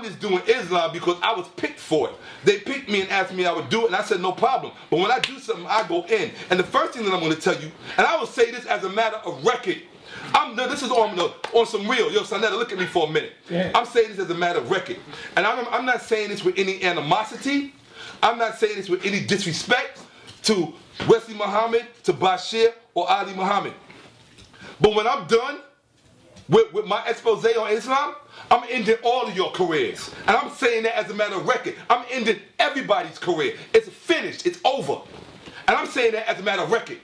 I'm just doing Islam because I was picked for it. They picked me and asked me I would do it, and I said no problem. But when I do something, I go in. And the first thing that I'm going to tell you, and I will say this as a matter of record. This is on some real. Yo, Sanetta, look at me for a minute. Yeah. I'm saying this as a matter of record. And I'm not saying this with any animosity. I'm not saying this with any disrespect to Wesley Muhammad, to Bashir, or Ali Muhammad. But when I'm done with my expose on Islam, I'm ending all of your careers. And I'm saying that as a matter of record. I'm ending everybody's career. It's finished. It's over. And I'm saying that as a matter of record.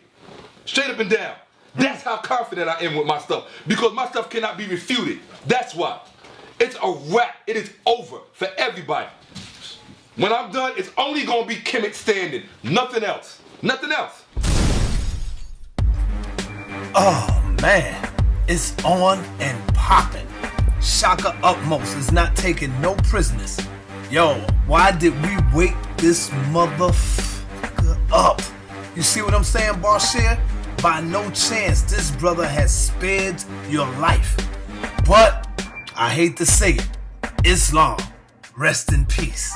Straight up and down. That's how confident I am with my stuff. Because my stuff cannot be refuted. That's why. It's a wrap. It is over for everybody. When I'm done, it's only going to be Kemet standing. Nothing else. Nothing else. Oh, man. It's on and popping. Shakka Ahmose is not taking no prisoners. Yo, why did we wake this motherfucker up? You see what I'm saying, Bashir? By no chance this brother has spared your life. But, I hate to say it, Islam, rest in peace.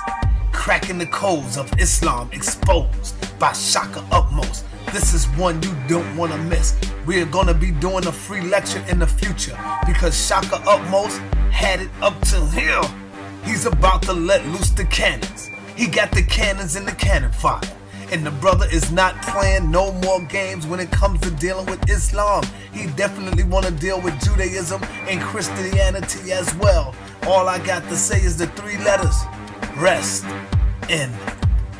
Cracking the codes of Islam exposed by Shakka Ahmose. This is one you don't want to miss. We're going to be doing a free lecture in the future because Shakka Ahmose had it up till here. He's about to let loose the cannons. He got the cannons in the cannon fire. And the brother is not playing no more games when it comes to dealing with Islam. He definitely want to deal with Judaism and Christianity as well. All I got to say is the 3 letters. Rest in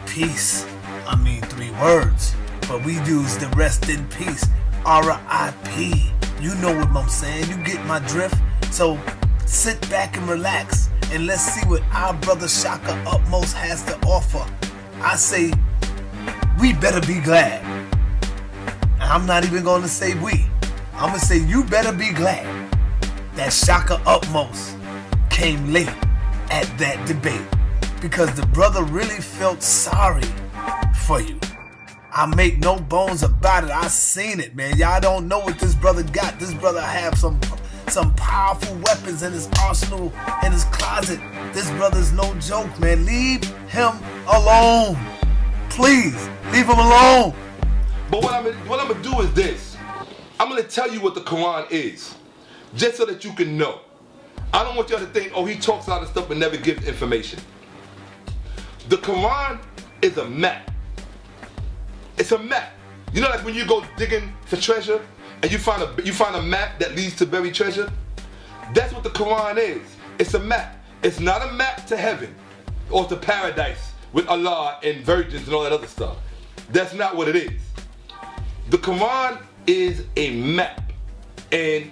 peace. I mean 3 words. But we use the rest in peace. R.I.P. You know what I'm saying. You get my drift. So sit back and relax. And let's see what our brother Shakka Ahmose has to offer. I say, we better be glad. And I'm not even going to say we. I'm going to say you better be glad that Shakka Ahmose came late at that debate. Because the brother really felt sorry for you. I make no bones about it. I seen it, man. Y'all don't know what this brother got. This brother have some powerful weapons in his arsenal, in his closet. This brother's no joke, man. Leave him alone. Please, leave him alone. But what I'm going to do is this. I'm going to tell you what the Quran is. Just so that you can know. I don't want y'all to think, oh, he talks a lot of stuff but never gives information. The Quran is a map. It's a map. You know, like when you go digging for treasure and you find a map that leads to buried treasure? That's what the Quran is. It's a map. It's not a map to heaven or to paradise with Allah and virgins and all that other stuff. That's not what it is. The Quran is a map. And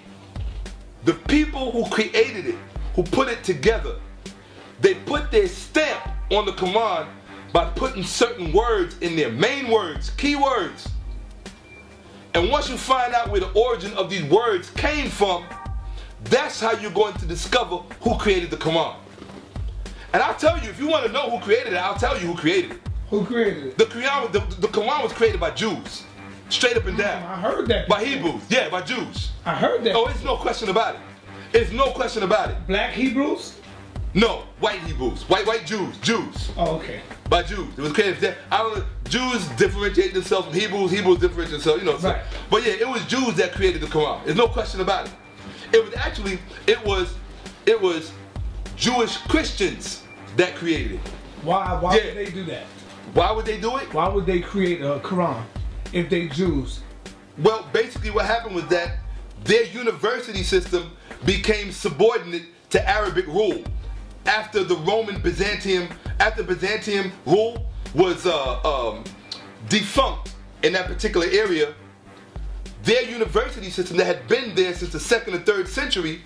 the people who created it, who put it together, they put their stamp on the Quran by putting certain words in there, main words, key words. And once you find out where the origin of these words came from, that's how you're going to discover who created the Quran. And I'll tell you, if you want to know who created it, I'll tell you who created it. Who created it? The Quran was created by Jews. Straight up and down. I heard that. By Hebrews. Yeah, by Jews. I heard that. Oh, it's no question about it. It's no question about it. Black Hebrews? No, white Hebrews. White Jews. Oh, okay. By Jews. It was created. I don't know. Jews differentiate themselves from Hebrews. Hebrews differentiate themselves. You know. So, right. But yeah, it was Jews that created the Quran. There's no question about it. It was Jewish Christians that created it. Why would they do that? Why would they do it? Why would they create a Quran if they Jews? Well, basically what happened was that their university system became subordinate to Arabic rule. After the Byzantium rule was defunct in that particular area, their university system that had been there since the 2nd and 3rd century,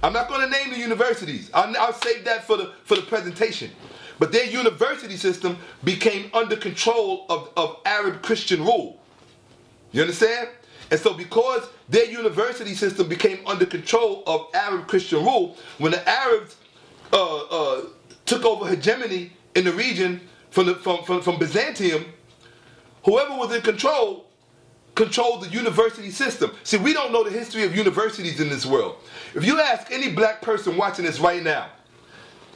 I'm not going to name the universities. I'll save that for the presentation. But their university system became under control of Arab Christian rule. You understand? And so because their university system became under control of Arab Christian rule, when the Arabs took over hegemony in the region from Byzantium, whoever was in control controlled the university system. See, we don't know the history of universities in this world. If you ask any black person watching this right now,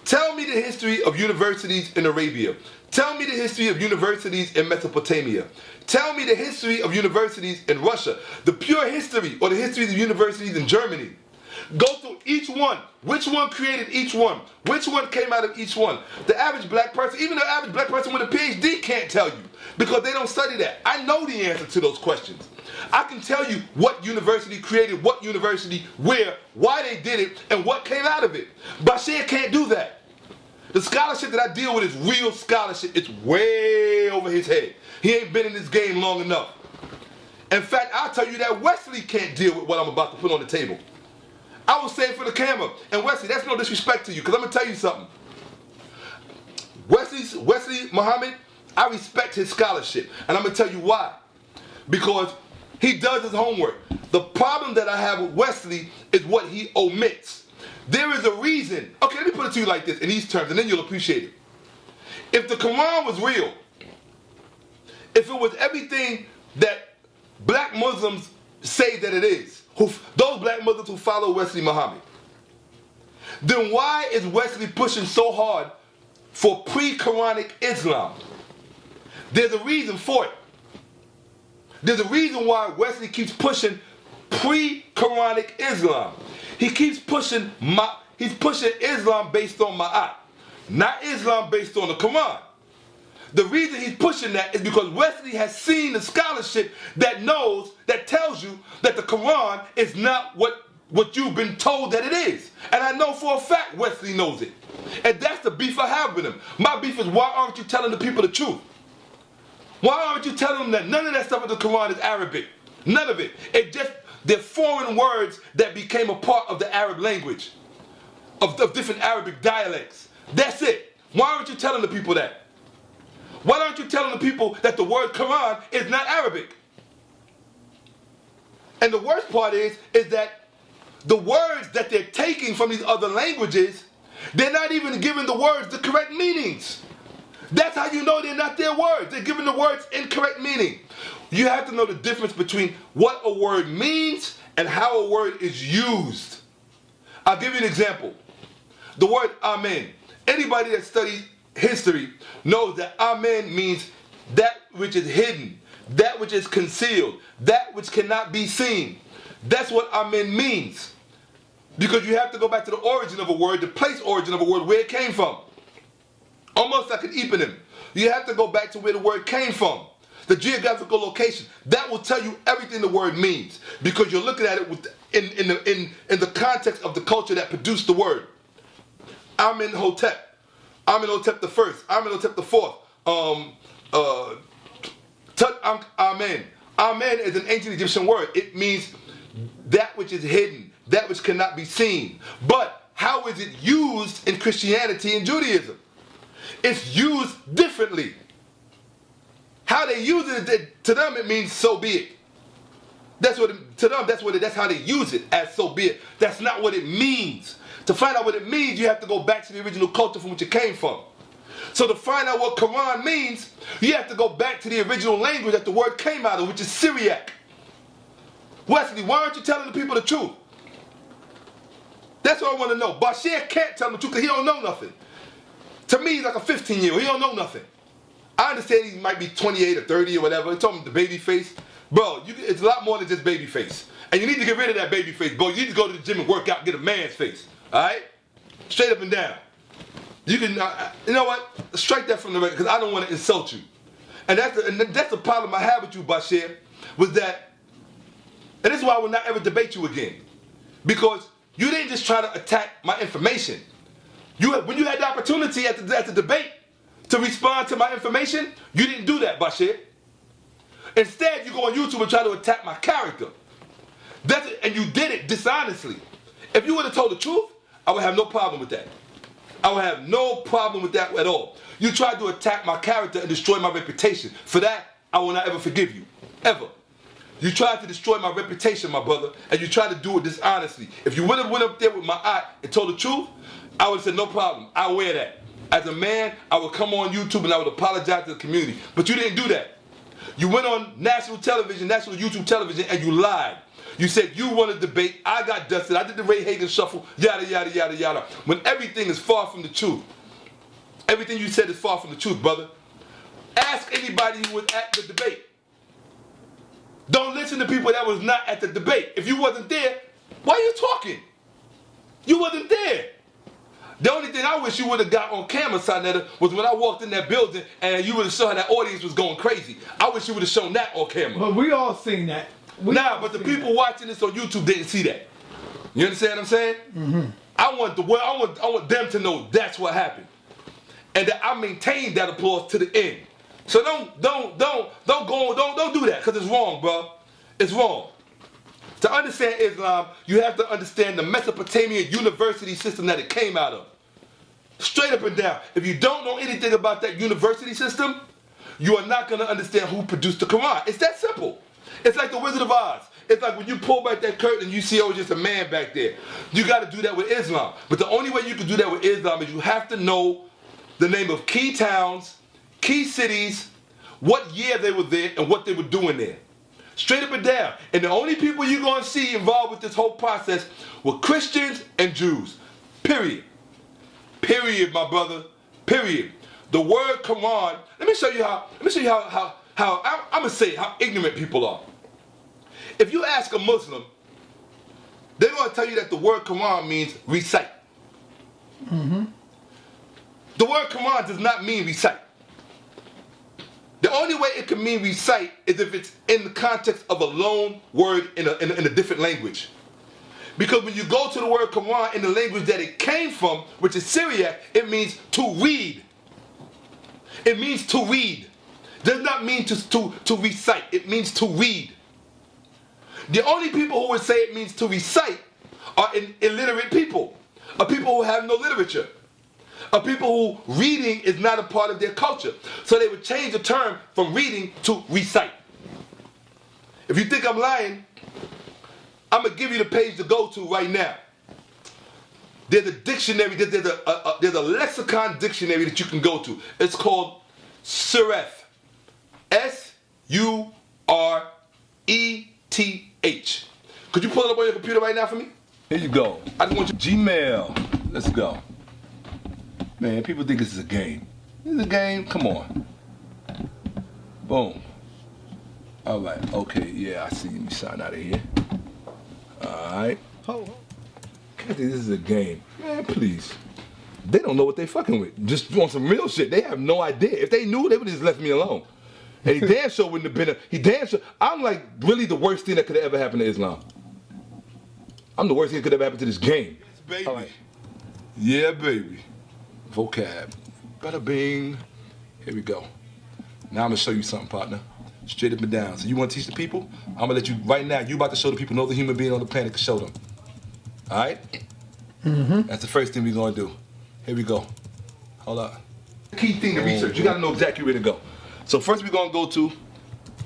Tell me the history of universities in Arabia. Tell me the history of universities in Mesopotamia. Tell me the history of universities in Russia. The pure history or the history of universities in Germany. Go through each one. Which one created each one? Which one came out of each one? The average black person, even the average black person with a PhD can't tell you because they don't study that. I know the answer to those questions. I can tell you what university created what university, where, why they did it, and what came out of it. Bashir can't do that. The scholarship that I deal with is real scholarship. It's way over his head. He ain't been in this game long enough. In fact, I'll tell you that Wesley can't deal with what I'm about to put on the table. I was saying for the camera, and Wesley, that's no disrespect to you, because I'm going to tell you something. Wesley Muhammad, I respect his scholarship, and I'm going to tell you why. Because he does his homework. The problem that I have with Wesley is what he omits. There is a reason. Okay, let me put it to you like this in these terms, and then you'll appreciate it. If the Quran was real, if it was everything that black Muslims say that it is, those black Muslims who follow Wesley Muhammad, then why is Wesley pushing so hard for pre-Quranic Islam? There's a reason for it. There's a reason why Wesley keeps pushing pre-Quranic Islam. He keeps pushing Islam based on Ma'at, not Islam based on the Quran. The reason he's pushing that is because Wesley has seen the scholarship that tells you that the Quran is not what you've been told that it is. And I know for a fact Wesley knows it. And that's the beef I have with him. My beef is, why aren't you telling the people the truth? Why aren't you telling them that none of that stuff in the Quran is Arabic? None of it. They're foreign words that became a part of the Arab language, of different Arabic dialects. That's it. Why aren't you telling the people that? Why aren't you telling the people that the word Quran is not Arabic? And the worst part is that the words that they're taking from these other languages, they're not even giving the words the correct meanings. That's how you know they're not their words. They're giving the words incorrect meaning. You have to know the difference between what a word means and how a word is used. I'll give you an example. The word Amen. Anybody that studies history knows that Amen means that which is hidden, that which is concealed, that which cannot be seen. That's what Amen means. Because you have to go back to the origin of a word, the place origin of a word, where it came from. Almost like an eponym. You have to go back to where the word came from. The geographical location. That will tell you everything the word means. Because you're looking at it in the context of the culture that produced the word. Amenhotep. Amenhotep the first. Amenhotep the fourth. Tut Amen. Amen is an ancient Egyptian word. It means that which is hidden, that which cannot be seen. But how is it used in Christianity and Judaism? It's used differently. How they use it, to them it means so be it. That's how they use it, as so be it. That's not what it means. To find out what it means, you have to go back to the original culture from which it came from. So to find out what Quran means, you have to go back to the original language that the word came out of, which is Syriac. Wesley, why aren't you telling the people the truth? That's what I want to know. Bashir can't tell them the truth because he don't know nothing. To me, he's like a 15-year-old. He don't know nothing. I understand he might be 28 or 30 or whatever. He told him the baby face. Bro, it's a lot more than just baby face. And you need to get rid of that baby face, bro. You need to go to the gym and work out and get a man's face. All right? Straight up and down. You can, you know what? Strike that from the record because I don't want to insult you. And that's the problem I have with you, Bashir, was that, and this is why I will not ever debate you again. Because you didn't just try to attack my information. When you had the opportunity at the debate to respond to my information, you didn't do that, Bashir. Instead, you go on YouTube and try to attack my character. And you did it dishonestly. If you would have told the truth, I would have no problem with that. I would have no problem with that at all. You tried to attack my character and destroy my reputation. For that, I will not ever forgive you. Ever. You tried to destroy my reputation, my brother, and you tried to do it dishonestly. If you would have went up there with my eye and told the truth, I would have said, no problem, I'll wear that. As a man, I would come on YouTube and I would apologize to the community. But you didn't do that. You went on national television, national YouTube television, and you lied. You said you want to debate. I got dusted. I did the Ray Hagen shuffle. Yada, yada, yada, yada. When everything is far from the truth. Everything you said is far from the truth, brother. Ask anybody who was at the debate. Don't listen to people that was not at the debate. If you wasn't there, why are you talking? You wasn't there. The only thing I wish you would have got on camera, Sonetta, was when I walked in that building and you would have shown how that audience was going crazy. I wish you would have shown that on camera. But we all seen that. But the people watching this on YouTube didn't see that. You understand what I'm saying? Mm-hmm. I want the world. I want them to know that's what happened, and that I maintained that applause to the end. So don't do that, because it's wrong, bro. It's wrong. To understand Islam, you have to understand the Mesopotamian university system that it came out of. Straight up and down. If you don't know anything about that university system, you are not going to understand who produced the Quran. It's that simple. It's like the Wizard of Oz. It's like when you pull back that curtain and you see, oh, it's just a man back there. You got to do that with Islam. But the only way you can do that with Islam is you have to know the name of key towns, key cities, what year they were there, and what they were doing there. Straight up and down. And the only people you're going to see involved with this whole process were Christians and Jews. Period. Period, my brother. Period. The word Quran, let me show you how I'm going to say how ignorant people are. If you ask a Muslim, they're going to tell you that the word Quran means recite. Mm-hmm. The word Quran does not mean recite. The only way it can mean recite is if it's in the context of a lone word in a different language. Because when you go to the word Quran in the language that it came from, which is Syriac, it means to read. It means to read. It does not mean to recite. It means to read. The only people who would say it means to recite are illiterate people, are people who have no literature, are people who reading is not a part of their culture. So they would change the term from reading to recite. If you think I'm lying, I'm going to give you the page to go to right now. There's a dictionary, there's a lexicon dictionary that you can go to. It's called Sureth. S-U-R-E-T-H. Could you pull it up on your computer right now for me? Here you go. I just want you Gmail. Let's go. Man, people think this is a game. This is a game? Come on. Boom. All right. Okay. Yeah, I see. Let me sign out of here. All right. Can't think this is a game. Man, please. They don't know what they fucking with. Just want some real shit. They have no idea. If they knew, they would have just left me alone. And he damn sure wouldn't have been I'm like really the worst thing that could have ever happened to Islam. I'm the worst thing that could ever happen to this game. Yes, baby. All right. Yeah, baby. Vocab. Bada bing. Here we go. Now I'm gonna show you something, partner. Straight up and down. So you wanna teach the people? I'm gonna let you right now, you about to show the people no other human being on the planet can show them. Alright? Mm-hmm. That's the first thing we're gonna do. Here we go. Hold up. Key thing to research. You gotta know exactly where to go. So first we're gonna go to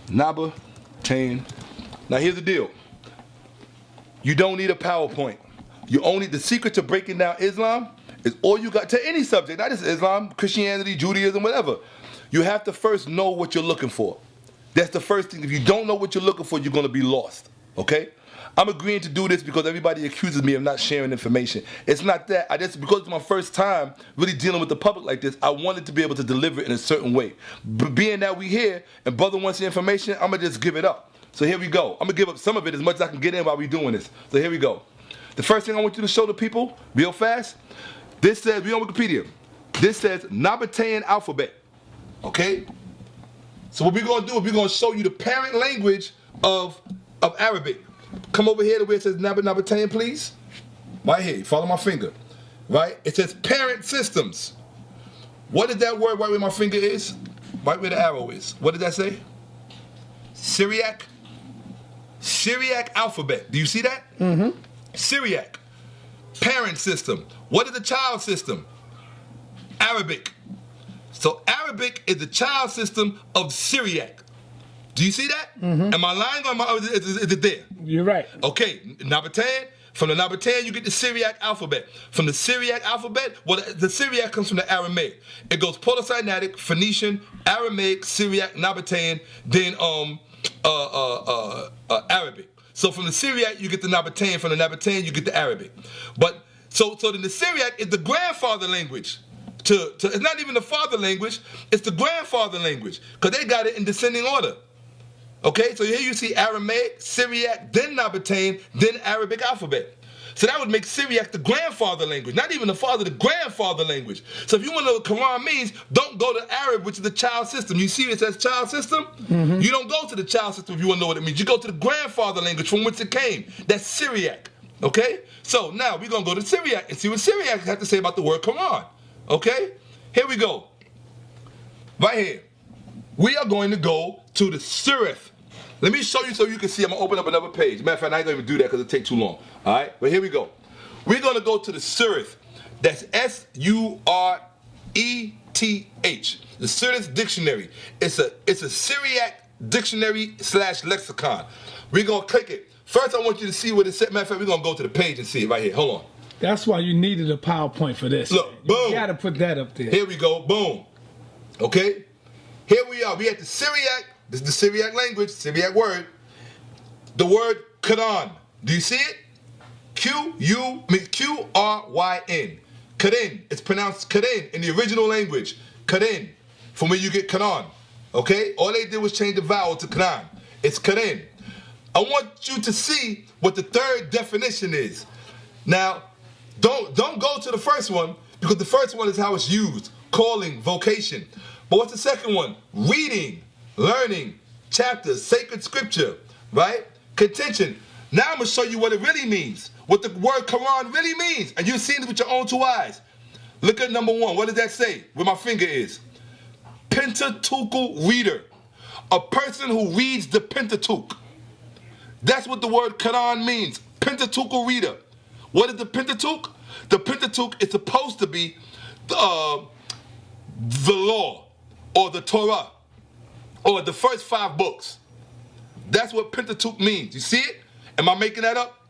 Naba Tain. Now here's the deal. You don't need a PowerPoint. The secret to breaking down Islam is all you got to any subject, not just Islam, Christianity, Judaism, whatever. You have to first know what you're looking for. That's the first thing. If you don't know what you're looking for, you're going to be lost, okay? I'm agreeing to do this because everybody accuses me of not sharing information. It's not that. Because it's my first time really dealing with the public like this, I wanted to be able to deliver it in a certain way. But being that we here and brother wants the information, I'm going to just give it up. So here we go. I'm going to give up some of it as much as I can get in while we're doing this. So here we go. The first thing I want you to show the people, real fast, this says, we're on Wikipedia, this says Nabatean alphabet, okay? So what we're going to do is we're going to show you the parent language of Arabic. Come over here to where it says Nabatean, please. Right here, follow my finger, right? It says parent systems. What is that word right where my finger is? Right where the arrow is. What did that say? Syriac? Syriac alphabet. Do you see that? Mm-hmm. Syriac. Parent system. What is the child system? Arabic. So Arabic is the child system of Syriac. Do you see that? Mm-hmm. Am I lying or is it there? You're right. Okay, Nabatean. From the Nabatean, you get the Syriac alphabet. From the Syriac alphabet, well, the Syriac comes from the Aramaic. It goes Proto-Sinaitic, Phoenician, Aramaic, Syriac, Nabatean, then Arabic. So from the Syriac, you get the Nabatean. From the Nabatean, you get the Arabic. But so then the Syriac is the grandfather language. It's not even the father language, it's the grandfather language, because they got it in descending order. Okay, so here you see Aramaic, Syriac, then Nabatean, then Arabic alphabet. So that would make Syriac the grandfather language, not even the father, the grandfather language. So if you want to know what Quran means, don't go to Arab, which is the child system. You see it says child system? You don't go to the child system if you want to know what it means. You go to the grandfather language from which it came. That's Syriac. Okay? So now we're going to go to Syriac and see what Syriac has to say about the word Quran. Okay? Here we go. Right here. We are going to go to the Surah. Let me show you so you can see. I'm going to open up another page. Matter of fact, I ain't going to even do that because it takes too long. All right? But here we go. We're going to go to the Surah. That's S-U-R-E-T-H. The Surah Dictionary. It's a Syriac dictionary / lexicon. We're going to click it. First, I want you to see what it said. Matter of fact, we're going to go to the page and see it right here. Hold on. That's why you needed a PowerPoint for this. Look, boom. You got to put that up there. Here we go. Boom. Okay? Here we are. We at the Syriac. This is the Syriac language, Syriac word. The word Quran. Do you see it? Q-R-Y-N. Quran. It's pronounced Quran in the original language. Quran. From where you get Quran. Okay? All they did was change the vowel to Quran. It's Quran. I want you to see what the third definition is. Now, don't go to the first one, because the first one is how it's used. Calling, vocation. But what's the second one? Reading, learning, chapters, sacred scripture, right? Contention. Now I'm going to show you what it really means, what the word Quran really means. And you've seen it with your own two eyes. Look at number one. What does that say? Where my finger is. Pentateuchal reader. A person who reads the Pentateuch. That's what the word Quran means. Pentateuchal reader. What is the Pentateuch? The Pentateuch is supposed to be the law or the Torah or the first 5 books. That's what Pentateuch means. You see it? Am I making that up?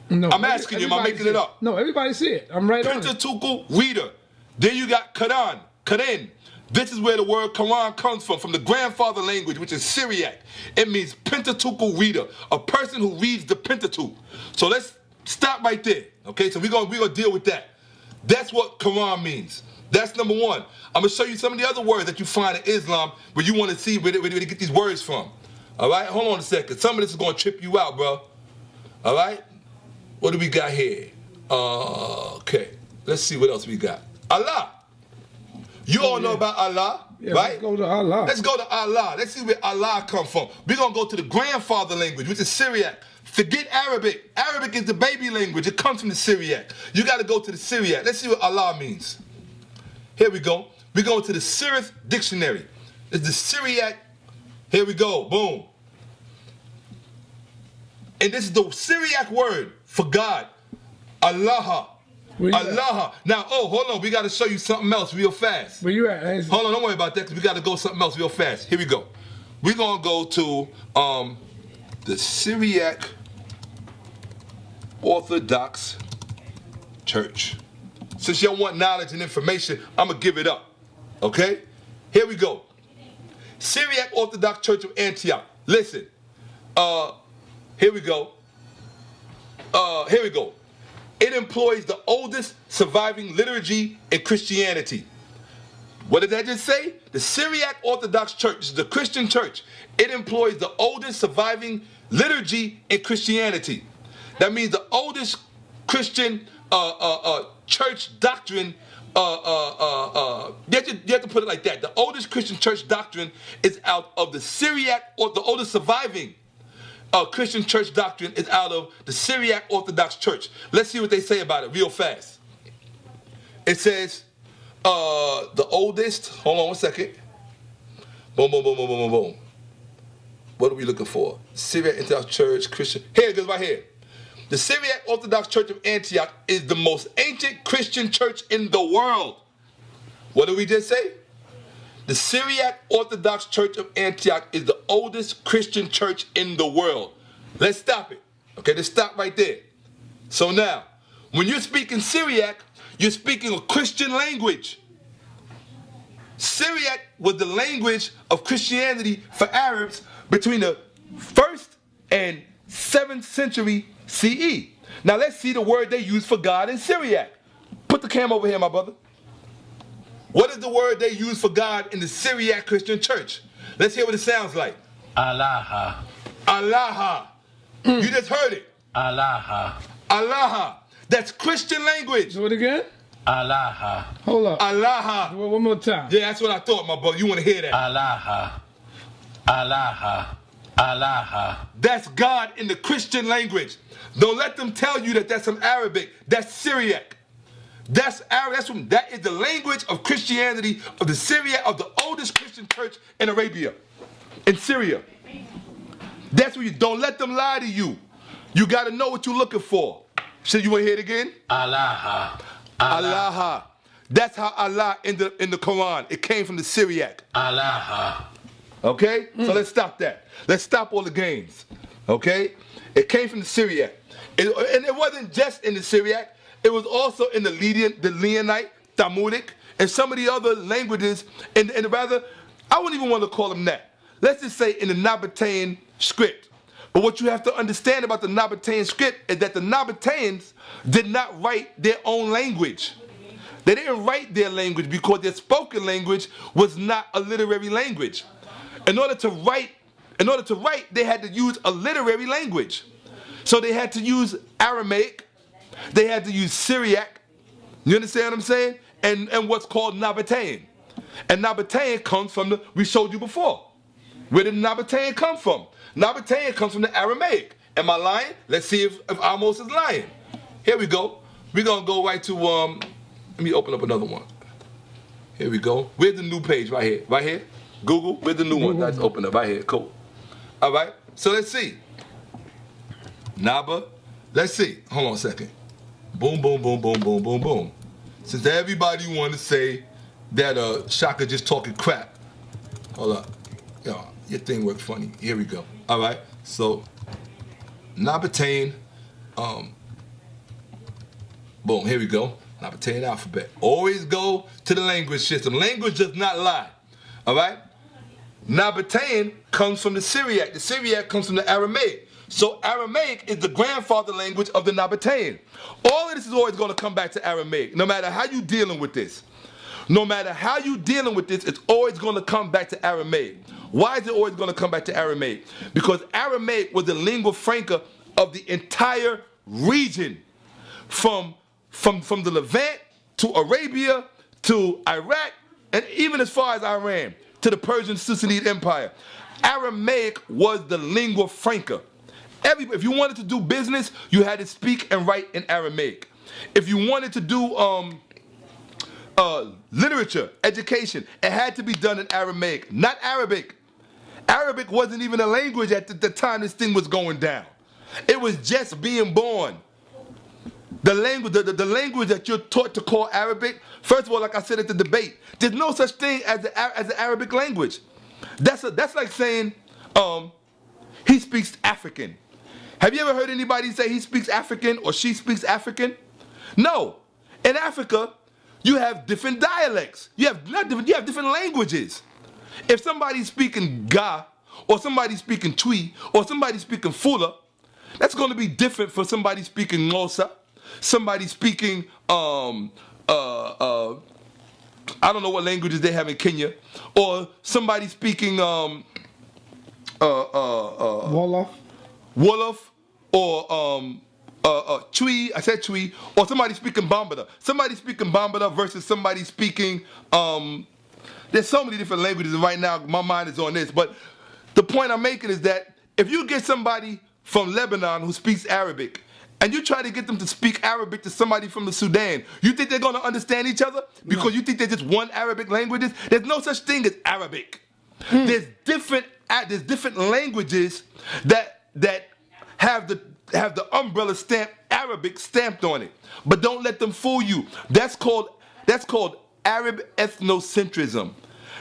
No. I'm asking you, am I making it up? No, everybody see it. I'm right on it. Pentateuchal reader. Then you got Quran. Quran. This is where the word Quran comes from the grandfather language, which is Syriac. It means Pentateuchal reader, a person who reads the Pentateuch. So let's stop right there. Okay, so we're gonna deal with that. That's what Quran means. That's number one. I'm gonna show you some of the other words that you find in Islam where you want to see where they get these words from. All right, hold on a second. Some of this is gonna trip you out, bro. All right, what do we got here? Okay, let's see what else we got. Allah. You all know about Allah, Yeah, right? let's go to Allah. Let's go to Allah. Let's see where Allah comes from. We're gonna go to the grandfather language, which is Syriac. Forget Arabic. Arabic is the baby language. It comes from the Syriac. You got to go to the Syriac. Let's see what Allah means. Here we go. We're going to the Syriac dictionary. It's the Syriac. Here we go. Boom. And this is the Syriac word for God. Allah. Allah. Now, hold on. We got to show you something else real fast. Where you at? Hold on. Don't worry about that, because we got to go something else real fast. Here we go. We're going to go to the Syriac Orthodox Church. Since y'all want knowledge and information, I'm going to give it up. Okay? Here we go. Syriac Orthodox Church of Antioch. Listen. Here we go. Here we go. It employs the oldest surviving liturgy in Christianity. What did that just say? The Syriac Orthodox Church is the Christian church. It employs the oldest surviving liturgy in Christianity. That means the oldest Christian church doctrine. You have to put it like that. The oldest Christian church doctrine is out of the Syriac, or the oldest surviving Christian church doctrine is out of the Syriac Orthodox Church. Let's see what they say about it real fast. It says, the oldest, hold on one second. Boom, boom, boom, boom, boom, boom, boom. What are we looking for? Syriac Orthodox Church, Christian. Here it goes right here. The Syriac Orthodox Church of Antioch is the most ancient Christian church in the world. What did we just say? The Syriac Orthodox Church of Antioch is the oldest Christian church in the world. Let's stop it. Okay, let's stop right there. So now, when you're speaking Syriac, you're speaking a Christian language. Syriac was the language of Christianity for Arabs between the 1st and 7th century CE. Now let's see the word they use for God in Syriac. Put the camera over here, my brother. What is the word they use for God in the Syriac Christian church? Let's hear what it sounds like. Allah. Allah. You just heard it. Allah. Allah. That's Christian language. Do it again. Allah. Hold up. Allah. One more time. Yeah, that's what I thought, my brother. You want to hear that? Allah. Allah. Allah. That's God in the Christian language. Don't let them tell you that that's some Arabic. That's Syriac. That's Arabic. That is the language of Christianity, of the Syriac, of the oldest Christian church in Arabia, in Syria. That's what you don't let them lie to you. You got to know what you're looking for. So you want to hear it again? Allah. Allah. That's how Allah in the Quran. It came from the Syriac. Allah. Okay? So let's stop that. Let's stop all the games. Okay? It came from the Syriac. And it wasn't just in the Syriac. It was also in the Leonite, Talmudic, and some of the other languages, and rather, I wouldn't even want to call them that. Let's just say in the Nabatean script. But what you have to understand about the Nabatean script is that the Nabateans did not write their own language. They didn't write their language because their spoken language was not a literary language. In order to write, they had to use a literary language. So they had to use Aramaic, they had to use Syriac, you understand what I'm saying? And what's called Nabatean. And Nabatean comes from we showed you before. Where did Nabatean come from? Nabatean comes from the Aramaic. Am I lying? Let's see if Ahmose is lying. Here we go. We're going to go right to, let me open up another one. Here we go. Where's the new page? Right here. Right here. Google. Where's the new one? That's open up. Right here. Cool. All right. So let's see. Naba. Let's see. Hold on a second. Boom, boom, boom, boom, boom, boom, boom. Since everybody want to say that Shakka just talking crap. Hold up. Yo, your thing worked funny. Here we go. All right. So, Nabatean. Boom. Here we go. Nabatean alphabet. Always go to the language system. Language does not lie. All right. Nabatean comes from the Syriac. The Syriac comes from the Aramaic. So Aramaic is the grandfather language of the Nabatean. All of this is always going to come back to Aramaic, no matter how you're dealing with this. No matter how you're dealing with this, it's always going to come back to Aramaic. Why is it always going to come back to Aramaic? Because Aramaic was the lingua franca of the entire region, from the Levant to Arabia to Iraq, and even as far as Iran, to the Persian Sassanid Empire. Aramaic was the lingua franca. If you wanted to do business, you had to speak and write in Aramaic. If you wanted to do literature, education, it had to be done in Aramaic, not Arabic. Arabic wasn't even a language at the time this thing was going down. It was just being born. The language that you're taught to call Arabic, first of all, like I said at the debate, there's no such thing as the Arabic language. That's like saying he speaks African. Have you ever heard anybody say he speaks African or she speaks African? No. In Africa, you have different dialects. You have different languages. If somebody's speaking Ga, or somebody's speaking Twi, or somebody's speaking Fula, that's going to be different for somebody speaking Ngosa, somebody speaking I don't know what languages they have in Kenya, or somebody speaking Wolof, or Twi, I said Twi, or somebody speaking Bambara. Somebody speaking Bambara versus somebody speaking, there's so many different languages, and right now my mind is on this. But the point I'm making is that if you get somebody from Lebanon who speaks Arabic, and you try to get them to speak Arabic to somebody from the Sudan, you think they're going to understand each other? Because you think they're just one Arabic languages? There's no such thing as Arabic. There's different languages that have the umbrella stamp Arabic stamped on it. But don't let them fool you. That's called Arab ethnocentrism.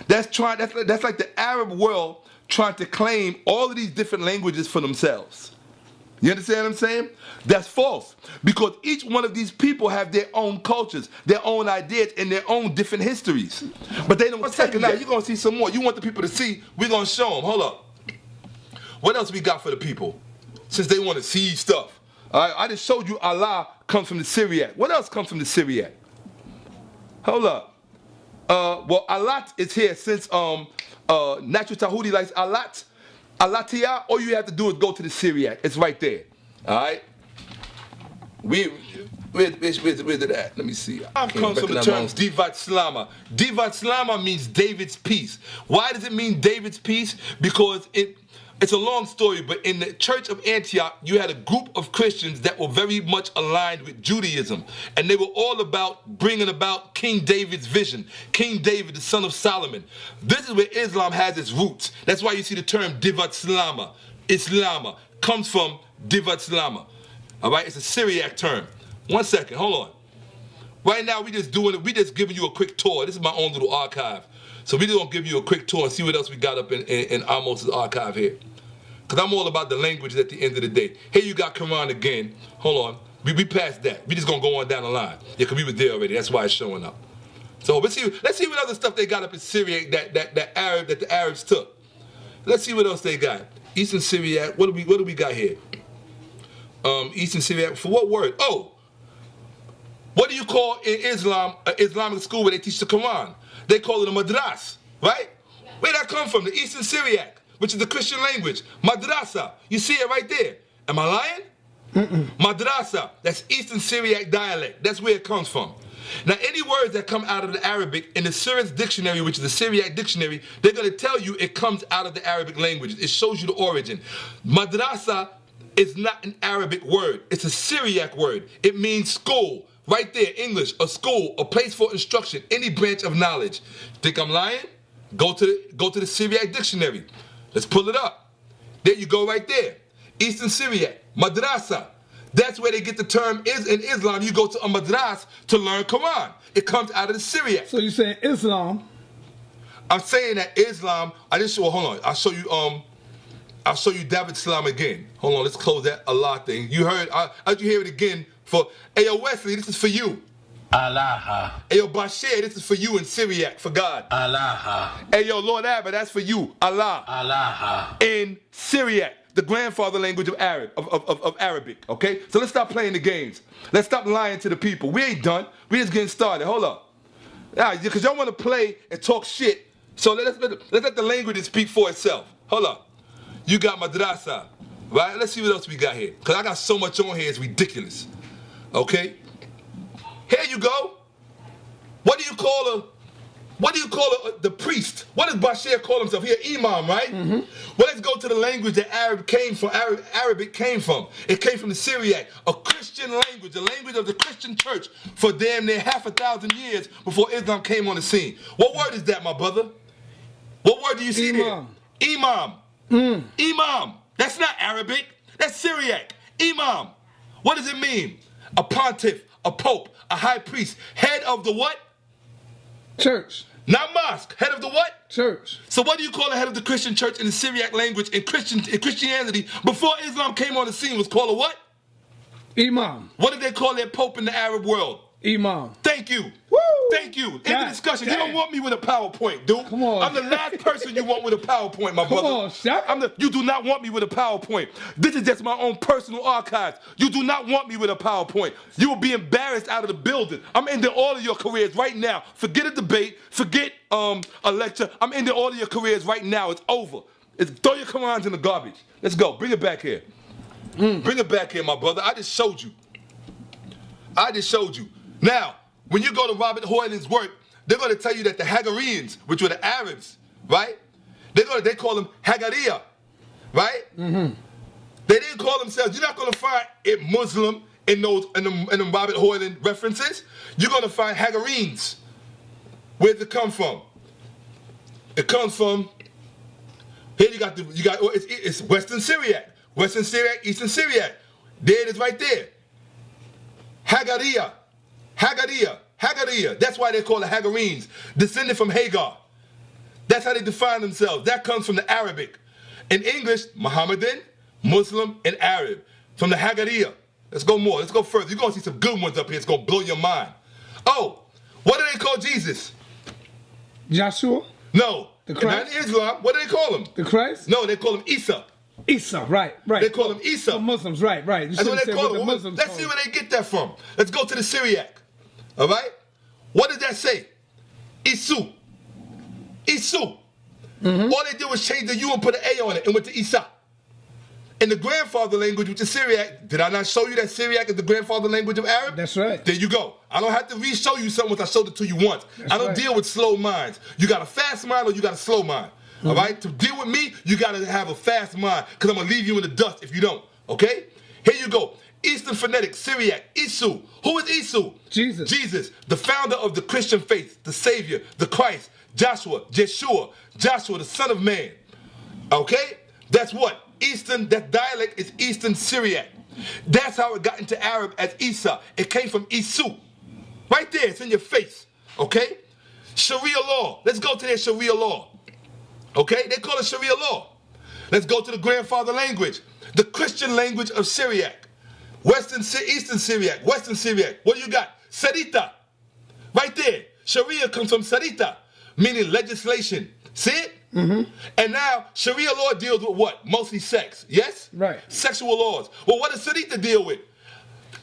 That's like the Arab world trying to claim all of these different languages for themselves. You understand what I'm saying? That's false. Because each one of these people have their own cultures, their own ideas, and their own different histories. But they don't tell you that. You're going to see some more. You want the people to see, we're going to show them. Hold up. What else we got for the people? since they want to see stuff. All right, I just showed you Allah comes from the Syriac. What else comes from the Syriac? Hold up. Well, Alat is here since Natural Tahudi likes Alat. Alatia, all you have to do is go to the Syriac. It's right there. All right? Where's it at? Let me see. Comes from the term Divat Slama. Divat Slama means David's peace. Why does it mean David's peace? Because it's a long story, but in the church of Antioch, you had a group of Christians that were very much aligned with Judaism. And they were all about bringing about King David's vision. King David, the son of Solomon. This is where Islam has its roots. That's why you see the term Divat Slama. Islama comes from Divat Slama. All right, it's a Syriac term. 1 second, hold on. Right now, we just giving you a quick tour. This is my own little archive. So we just gonna give you a quick tour and see what else we got up in Ahmose's archive here. Because I'm all about the languages at the end of the day. Here you got Quran again. Hold on. We passed that. We just gonna go on down the line. Yeah, because we was there already. That's why it's showing up. So let's see what other stuff they got up in Syria that the Arabs took. Let's see what else they got. Eastern Syriac. What do we got here? Eastern Syriac. For what word? Oh. What do you call in Islam, an Islamic school where they teach the Quran? They call it a madras, right? Where that come from? The Eastern Syriac, which is the Christian language. Madrasa. You see it right there. Am I lying? Madrasa. That's Eastern Syriac dialect. That's where it comes from. Now, any words that come out of the Arabic in the Syriac dictionary, which is the Syriac dictionary, they're going to tell you it comes out of the Arabic language. It shows you the origin. Madrasa is not an Arabic word. It's a Syriac word. It means school. Right there, English, a school, a place for instruction, any branch of knowledge. Think I'm lying? Go to the Syriac dictionary. Let's pull it up. There you go right there. Eastern Syriac, madrasa. That's where they get the term in Islam. You go to a madras to learn Quran. It comes out of the Syriac. So you're saying Islam? I'm saying that Islam, hold on. I'll show you David Salam again. Hold on, let's close that Allah thing. You heard, how'd you hear it again? Hey, yo, Wesley, this is for you. Allah. Hey, yo, Bashir, this is for you in Syriac, for God. Allah. Hey, yo, Lord Abba, that's for you. Allah. Allah. In Syriac, the grandfather language of Arabic, okay? So let's stop playing the games. Let's stop lying to the people. We ain't done. We just getting started. Hold up. Because y'all want to play and talk shit. So let's let the language speak for itself. Hold up. You got madrasa, right? Let's see what else we got here. Because I got so much on here, it's ridiculous. Okay? Here you go. What do you call the priest? What does Bashir call himself? He an imam, right? Well, let's go to the language that Arabic came from. It came from the Syriac, a Christian language, the language of the Christian church for damn near 5,000 years before Islam came on the scene. What word is that, my brother? What word do you see there? Imam. Imam. That's not Arabic. That's Syriac. Imam. What does it mean? A pontiff, a pope, a high priest, head of the what? Church. Not mosque. Head of the what? Church. So what do you call the head of the Christian church in the Syriac language in Christianity before Islam came on the scene was called a what? Imam. What did they call their pope in the Arab world? Imam. Thank you. Woo! Thank you. In the discussion, you don't want me with a PowerPoint, dude. Come on. I'm the last person you want with a PowerPoint, my brother. Come on, Shakka. You do not want me with a PowerPoint. This is just my own personal archives. You do not want me with a PowerPoint. You will be embarrassed out of the building. I'm ending all of your careers right now. Forget a debate. Forget a lecture. I'm ending all of your careers right now. It's over. Throw your Qurans in the garbage. Let's go. Bring it back here. Bring it back here, my brother. I just showed you. Now, when you go to Robert Hoyland's work, they're going to tell you that the Hagareans, which were the Arabs, right? They call them Hagariya, right? They didn't call themselves. You're not going to find it Muslim in them Robert Hoyland references. You're going to find Hagarenes. Where does it come from? It comes from. Here it's Western Syriac, Eastern Syriac. There it is right there. Hagariya. That's why they call it Hagarenes, descended from Hagar. That's how they define themselves. That comes from the Arabic. In English, Mohammedan, Muslim, and Arab. From the Hagariya. Let's go more. Let's go further. You're going to see some good ones up here. It's going to blow your mind. Oh, what do they call Jesus? Joshua? No. The Christ? Not in Islam. What do they call him? The Christ? No, they call him Isa. Isa, right. They call him Isa. For Muslims, right. You That's what should've they said call what him. the Muslims Let's call see him. where they get that from. Let's go to the Syriac. All right? What does that say? Isu. Isu. All they did was change the U and put an A on it and went to Isa. In the grandfather language, which is Syriac, did I not show you that Syriac is the grandfather language of Arab? That's right. There you go. I don't have to re-show you something once I showed it to you once. I don't deal with slow minds. You got a fast mind or you got a slow mind. All right? To deal with me, you got to have a fast mind because I'm going to leave you in the dust if you don't. Okay? Here you go. Eastern phonetic, Syriac, Isu. Who is Isu? Jesus. Jesus, the founder of the Christian faith, the Savior, the Christ, Joshua, Joshua, the Son of Man. Okay? That's what? Eastern, that dialect is Eastern Syriac. That's how it got into Arab as Isa. It came from Isu. Right there, it's in your face. Okay? Sharia law. Let's go to their Sharia law. Okay? They call it Sharia law. Let's go to the grandfather language. The Christian language of Syriac. Eastern Syriac, Western Syriac. What do you got? Sarita. Right there. Sharia comes from Sarita, meaning legislation. See it? And now, Sharia law deals with what? Mostly sex. Yes? Right. Sexual laws. Well, what does Sarita deal with?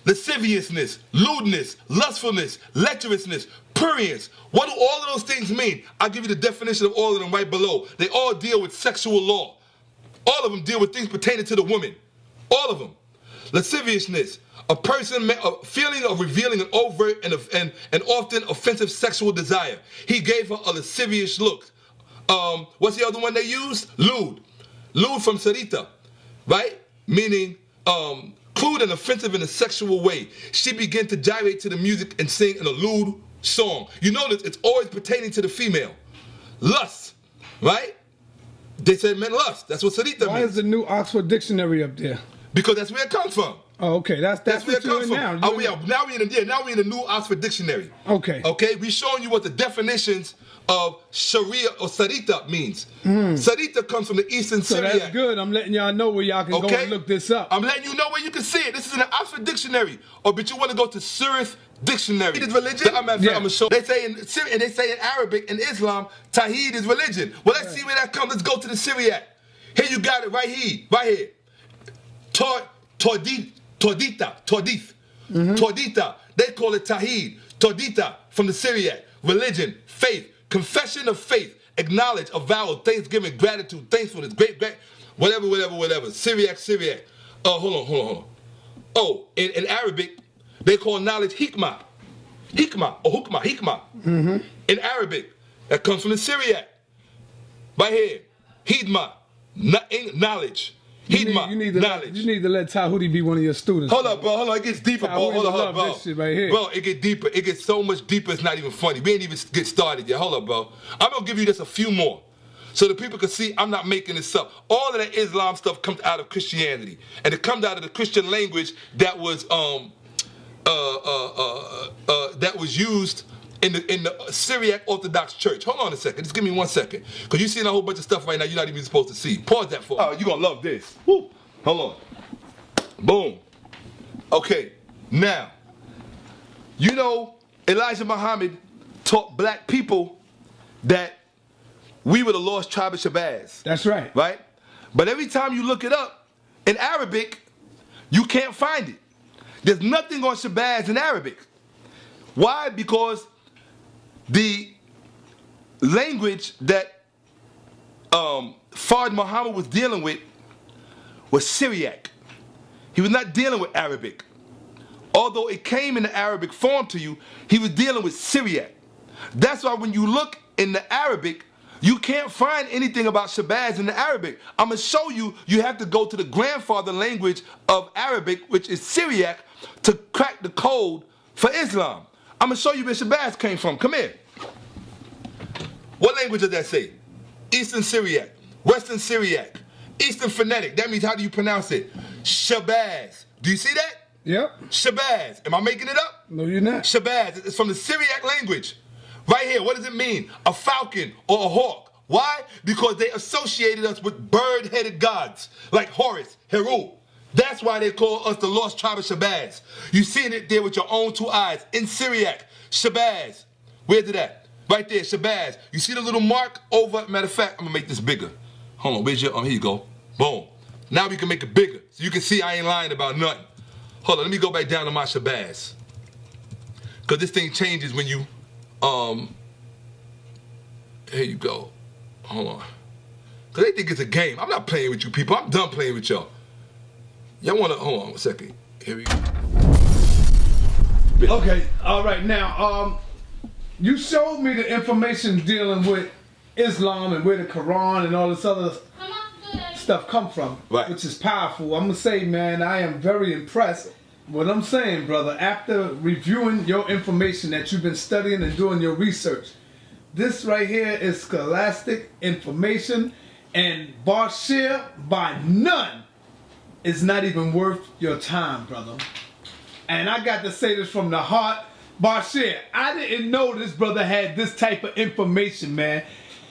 Lasciviousness, lewdness, lustfulness, lecherousness, prurience. What do all of those things mean? I'll give you the definition of all of them right below. They all deal with sexual law. All of them deal with things pertaining to the woman. All of them. Lasciviousness, a feeling of revealing an overt and often offensive sexual desire. He gave her a lascivious look. What's the other one they used? Lewd. Lewd from Sarita, right? Meaning crude and offensive in a sexual way. She began to gyrate to the music and sing in a lewd song. You notice it's always pertaining to the female. Lust, right? They said meant lust. That's what Sarita means. Why is the new Oxford Dictionary up there? Because that's where it comes from. Oh, okay. That's where what it comes you're from. in now. Now we in the new Oxford Dictionary. Okay. Okay, we showing you what the definitions of Sharia or Sarita means. Sarita comes from the Eastern Syriac. So that's good. I'm letting y'all know where y'all can go and look this up. I'm letting you know where you can see it. This is in the Oxford Dictionary. Or but you want to go to Surith Dictionary. Tawhid is religion. I'm gonna show. They say in Arabic and Islam, Tawhid is religion. Well, let's see where that comes. Let's go to the Syriac. Here you got it right here. Right here. Tordita. Tordita. They call it Tawhid. Tordita from the Syriac. Religion, faith, confession of faith, acknowledge, avowal, thanksgiving, gratitude, thankfulness, great, whatever. Syriac. Hold on. Oh, in Arabic, they call knowledge hikmah. Hikmah. In Arabic, that comes from the Syriac. Right here. Hidmah, knowledge. Hidmah, knowledge. You need to let Tahuti be one of your students. Hold up, bro. It gets deeper, bro. Hold up, bro. This shit right here. Bro, it get deeper. It gets so much deeper, it's not even funny. We ain't even get started yet. Hold up, bro. I'm going to give you just a few more so that people can see I'm not making this up. All of that Islam stuff comes out of Christianity. And it comes out of the Christian language that was used in the Syriac Orthodox Church. Hold on a second. Just give me 1 second. Because you're seeing a whole bunch of stuff right now you're not even supposed to see. Pause that for me. Oh, you're going to love this. Woo. Hold on. Boom. Okay. Now, you know Elijah Muhammad taught black people that we were the lost tribe of Shabazz. That's right. Right? But every time you look it up, in Arabic, you can't find it. There's nothing on Shabazz in Arabic. Why? Because the language that Fard Muhammad was dealing with was Syriac. He was not dealing with Arabic. Although it came in the Arabic form to you, he was dealing with Syriac. That's why when you look in the Arabic, you can't find anything about Shabazz in the Arabic. I'm going to show you, you have to go to the grandfather language of Arabic, which is Syriac, to crack the code for Islam. I'm going to show you where Shabazz came from. Come here. What language does that say? Eastern Syriac, Western Syriac, Eastern Phonetic. That means how do you pronounce it? Shabazz. Do you see that? Yep. Shabazz. Am I making it up? No, you're not. Shabazz. It's from the Syriac language. Right here. What does it mean? A falcon or a hawk. Why? Because they associated us with bird-headed gods like Horus, Heru. That's why they call us the lost tribe of Shabazz. You seeing it there with your own two eyes. In Syriac, Shabazz. Where's it at? Right there, Shabazz. You see the little mark over? Matter of fact, I'm going to make this bigger. Hold on, where's your, here you go. Boom. Now we can make it bigger. So you can see I ain't lying about nothing. Hold on, let me go back down to my Shabazz. Cause this thing changes when you, here you go. Hold on. Cause they think it's a game. I'm not playing with you people. I'm done playing with y'all. Y'all wanna, hold on a second. Here we go. Okay, all right, now, you showed me the information dealing with Islam and where the Quran and all this other stuff come from, right, which is powerful. I'm gonna say, man, I am very impressed. What I'm saying, brother, after reviewing your information that you've been studying and doing your research, this right here is scholastic information, and Bashir, by none, is not even worth your time, brother. And I got to say this from the heart. Bashir, I didn't know this brother had this type of information, man.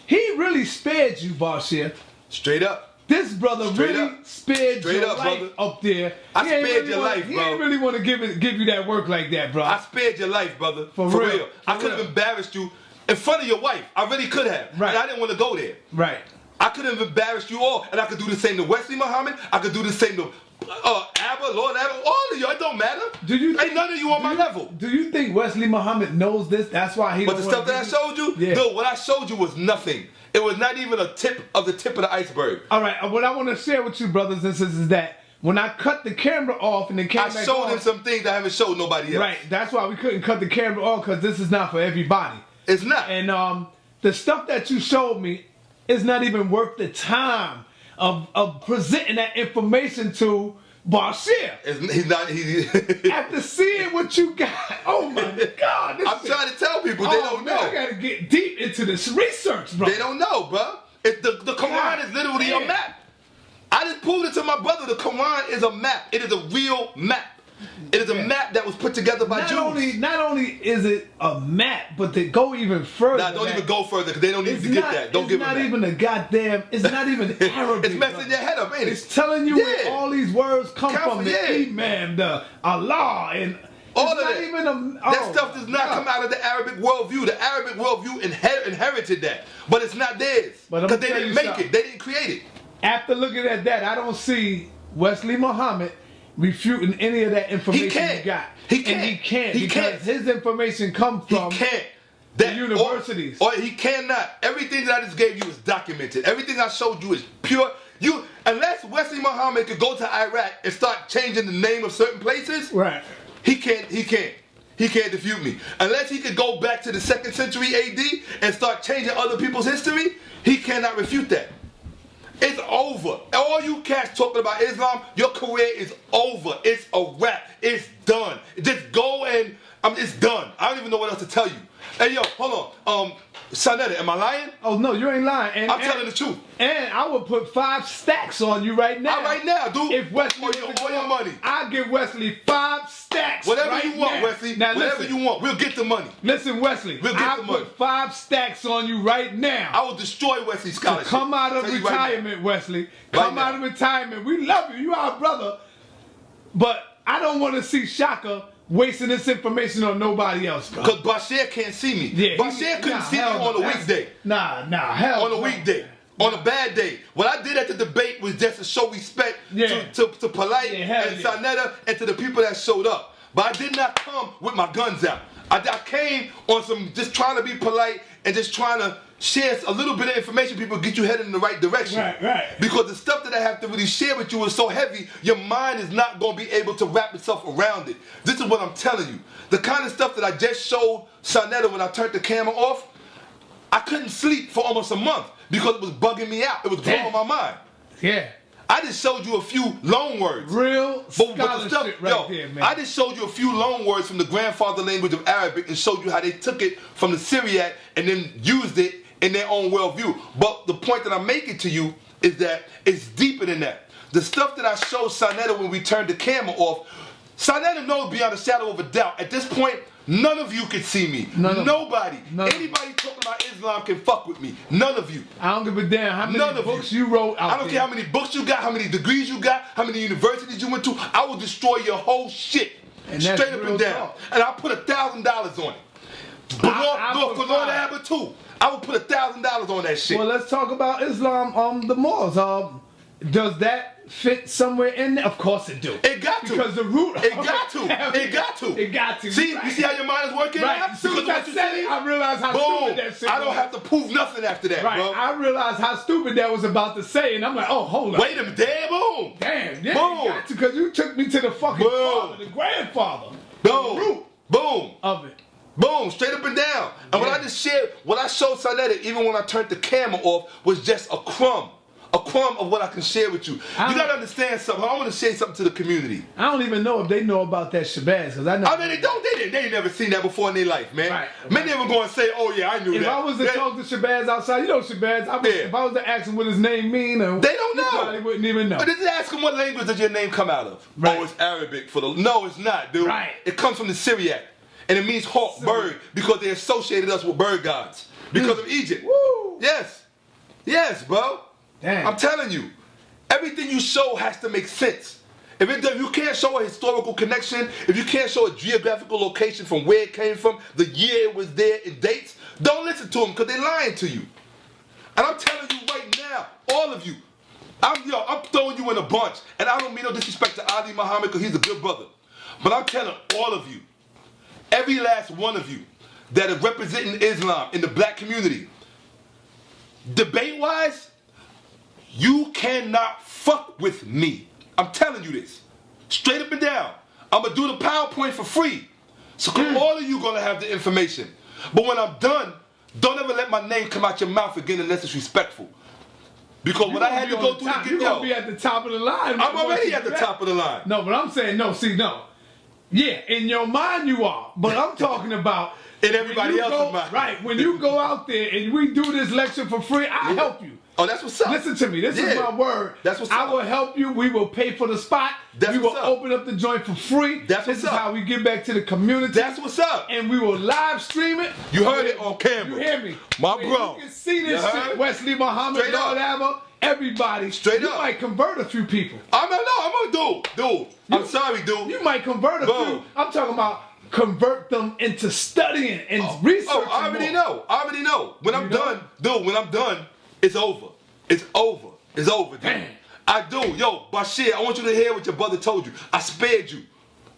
He really spared you, Bashir. Straight up. This brother really spared your life brother. Up there. I spared your life, bro. He didn't really want to give you that work like that, bro. I spared your life, brother. For real. I could have embarrassed you in front of your wife. I really could have. Right. And I didn't want to go there. Right. I could have embarrassed you all, and I could do the same to Wesley Muhammad. I could do the same to Abba, Lord Abba, all of you. It don't matter. Ain't none of you on my level. Do you think Wesley Muhammad knows this? That's why he. But the stuff that I showed you, dude, what I showed you was nothing. It was not even a tip of the iceberg. All right, what I want to share with you, brothers and sisters, is that when I cut the camera off and then came back on, I showed him some things I haven't showed nobody else. Right, that's why we couldn't cut the camera off, because this is not for everybody. It's not. And the stuff that you showed me is not even worth the time of presenting that information to Bashir. He's not. After seeing what you got, oh my God! I'm trying to tell people they don't know. I gotta get deep into this research, bro. They don't know, bro. The Quran is literally a map. I just proved it to my brother. The Quran is a map. It is a real map. It is a map that was put together by Jews. Not only is it a map, but to go even further. Nah, don't even go further, because they don't need to get that. Don't give them that. It's not even a goddamn, it's not even Arabic. It's messing your head up, ain't it? It's telling you where all these words come from. The Imam, the Allah, and all of that. That stuff does not come out of the Arabic worldview. The Arabic worldview inherited that. But it's not theirs. Because they didn't make it. They didn't create it. After looking at that, I don't see Wesley Muhammad refuting any of that information you got. He can't. And he can't. Because his information comes from the universities. Or he cannot. Everything that I just gave you is documented. Everything I showed you is pure. Unless Wesley Muhammad could go to Iraq and start changing the name of certain places, right? He can't defute me. Unless he could go back to the 2nd century AD and start changing other people's history, he cannot refute that. It's over. All you cats talking about Islam, your career is over. It's a wrap. It's done. Just go and it's done. I don't even know what else to tell you. Hey, yo, hold on. Sanetta, am I lying? Oh, no, you ain't lying. I'm telling the truth. And I would put 5 stacks on you right now. Right now, dude. If Wesley all your money. I'll give Wesley 5 stacks. Whatever you want, Wesley. Now, whatever you want. We'll get the money. Listen, Wesley. We'll get the money. I'll put 5 stacks on you right now. I will destroy Wesley's scholarship. So come out of retirement, Wesley. Come out of retirement. We love you. You our brother. But I don't want to see Shakka wasting this information on nobody else, bro. Because Bashir can't see me. Yeah, Bashir couldn't see me on a weekday. Hell on a weekday. On a bad day. What I did at the debate was just to show respect to Polite and Sanetta and to the people that showed up. But I did not come with my guns out. I came on some just trying to be polite and just trying to share a little bit of information, people, get you headed in the right direction. Right. Because the stuff that I have to really share with you is so heavy, your mind is not going to be able to wrap itself around it. This is what I'm telling you. The kind of stuff that I just showed Sanetta when I turned the camera off, I couldn't sleep for almost a month because it was bugging me out. It was blowing my mind. Yeah. I just showed you a few loan words. Real scholarship there, man. I just showed you a few loan words from the grandfather language of Arabic and showed you how they took it from the Syriac and then used it in their own worldview. But the point that I'm making to you is that it's deeper than that. The stuff that I showed Sanetta when we turned the camera off, Sanetta knows beyond a shadow of a doubt. At this point, none of you can see me. Nobody. Anybody talking about Islam can fuck with me. None of you. I don't give a damn how many books you wrote out I don't care how many books you got, how many degrees you got, how many universities you went to. I will destroy your whole shit. And straight up and down. And I'll put $1,000 on it. For Lord Abba too. I will put $1,000 on that shit. Well, let's talk about Islam on the Moors. does that fit somewhere in there? Of course it do. It got to. Because the root. It got to. It got to. It got to. See, right. you see how your mind is working? Right. Now? As soon as I said it, I realized how Boom. stupid that shit was. I don't have to prove nothing after that, right. bro. I realized how stupid that was about to say, and I'm like, oh, hold on. Wait a minute. Damn, boom. Damn, yeah, Boom. you got to, because you took me to the fucking father, the grandfather. Boom. The root Boom. of it. Boom, straight up and down. And what I just shared, what I showed Sonetta, even when I turned the camera off, was just a crumb of what I can share with you. You gotta understand something. I want to say something to the community. I don't even know if they know about that Shabazz, because I know. I mean, they ain't never seen that before in their life, man. Right. Many of them going to say, oh yeah, I knew that. If I was to talk to Shabazz outside, you know Shabazz, if I was to ask him what his name mean, they don't know. You probably wouldn't even know. But just ask him what language does your name come out of. Right. Oh, it's Arabic for the. No, it's not, dude. Right. It comes from the Syriac. And it means hawk, bird, because they associated us with bird gods. Because of Egypt. Woo. Yes. Yes, bro. Damn. I'm telling you. Everything you show has to make sense. If you can't show a historical connection, if you can't show a geographical location from where it came from, the year it was there, and dates, don't listen to them because they're lying to you. And I'm telling you right now, all of you, I'm throwing you in a bunch. And I don't mean no disrespect to Ali Muhammad because he's a good brother. But I'm telling all of you, every last one of you that are representing Islam in the black community, debate-wise, you cannot fuck with me. I'm telling you this. Straight up and down. I'm going to do the PowerPoint for free. So all of you going to have the information. But when I'm done, don't ever let my name come out your mouth again unless it's respectful. Because what I had to go through to get you're going to be at the top of the line. I'm already at the top of the line. No, but I'm saying, no. Yeah, in your mind you are. But I'm talking about... in everybody else's mind. Right, when you go out there and we do this lecture for free, I'll help you. Oh, that's what's up. Listen to me. This is my word. That's what's up. I will help you. We will pay for the spot. That's we will what's up. open up the joint for free. That's this what's is up. how we get back to the community. That's what's up. And we will live stream it. You heard it on camera. You hear me? My Where bro. You can see this shit. Wesley Muhammad, Straight Lord up. Abba, everybody. Straight you up. might convert a few people. I'm gonna dude. I'm sorry, dude. You might convert a few. I'm talking about convert them into studying and researching. I already know. I already know. When I'm done, dude, when I'm done, it's over. It's over. It's over, dude. Damn. I do. Yo, Bashir, I want you to hear what your brother told you. I spared you.